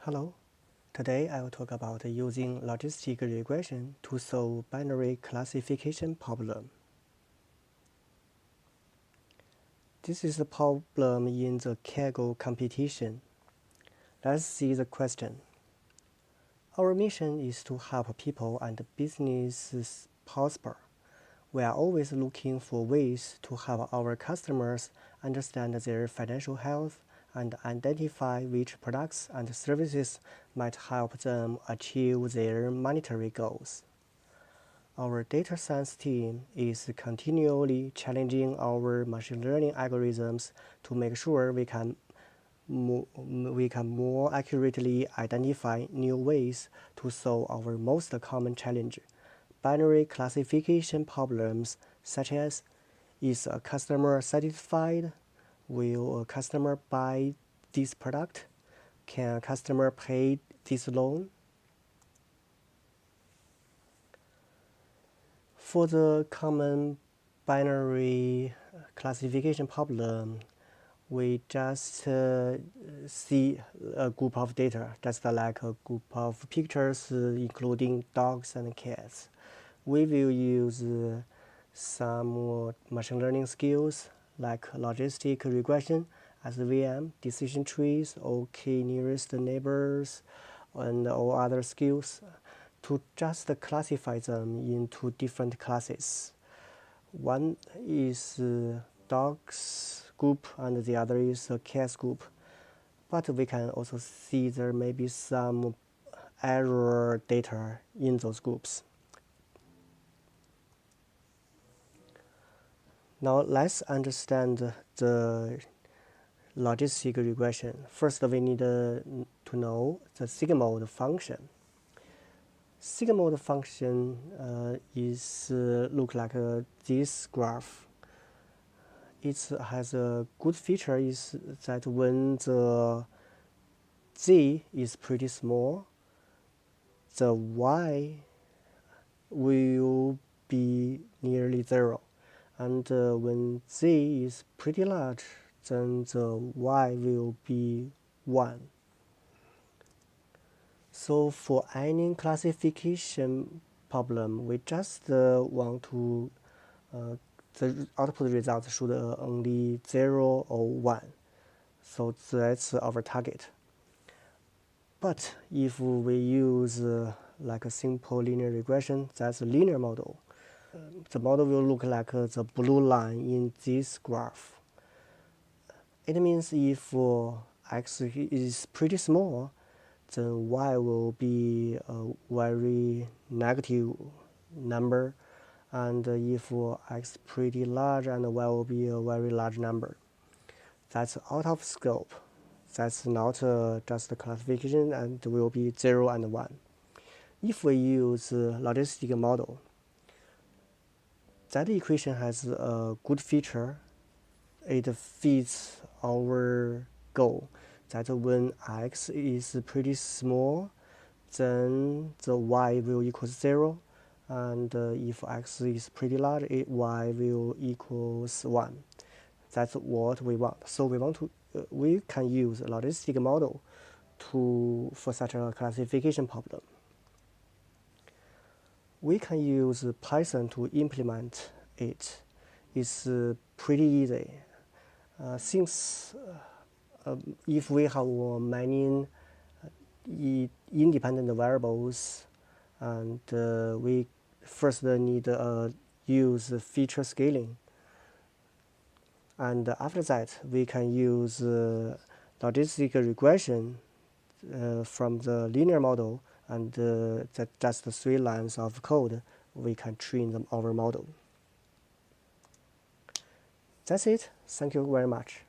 Hello, today I will talk about using logistic regression to solve binary classification problem. This is a problem in the Kaggle competition. Let's see the question. Our mission is to help people and businesses prosper. We are always looking for ways to help our customers understand their financial health and identify which products and services might help them achieve their monetary goals. Our data science team is continually challenging our machine learning algorithms to make sure we can more accurately identify new ways to solve our most common challenge, binary classification problems such as, is a customer satisfied? Will a customer buy this product? Can a customer pay this loan? For the common binary classification problem, we just see a group of data, just like a group of pictures including dogs and cats. We will use some machine learning skills like logistic regression, SVM, decision trees, or key nearest neighbors, and all other skills to just classify them into different classes. One is dogs group and the other is a cats group. But we can also see there may be some error data in those groups. Now let's understand the logistic regression. First, we need to know the Sigmoid function. Sigmoid function is look like this graph. It has a good feature is that when the z is pretty small, the y will be nearly 0. And when z is pretty large, then the y will be 1. So for any classification problem, we just want to, the output result should only 0 or 1. So that's our target. But if we use like a simple linear regression, that's a linear model. The model will look like the blue line in this graph. It means if x is pretty small, then y will be a very negative number, and if x is pretty large, and y will be a very large number. That's out of scope. That's not just a classification, and will be 0 and 1. If we use a logistic model, that equation has a good feature. It fits our goal that when x is pretty small, then the y will equal 0, and if x is pretty large, y will equals 1. That's what we want. So we can use a logistic model for such a classification problem. We can use Python to implement it. It's pretty easy. Since if we have many independent variables, and we first need use feature scaling, and after that we can use logistic regression from the linear model, and just 3 lines of code we can train our model. That's it. Thank you very much.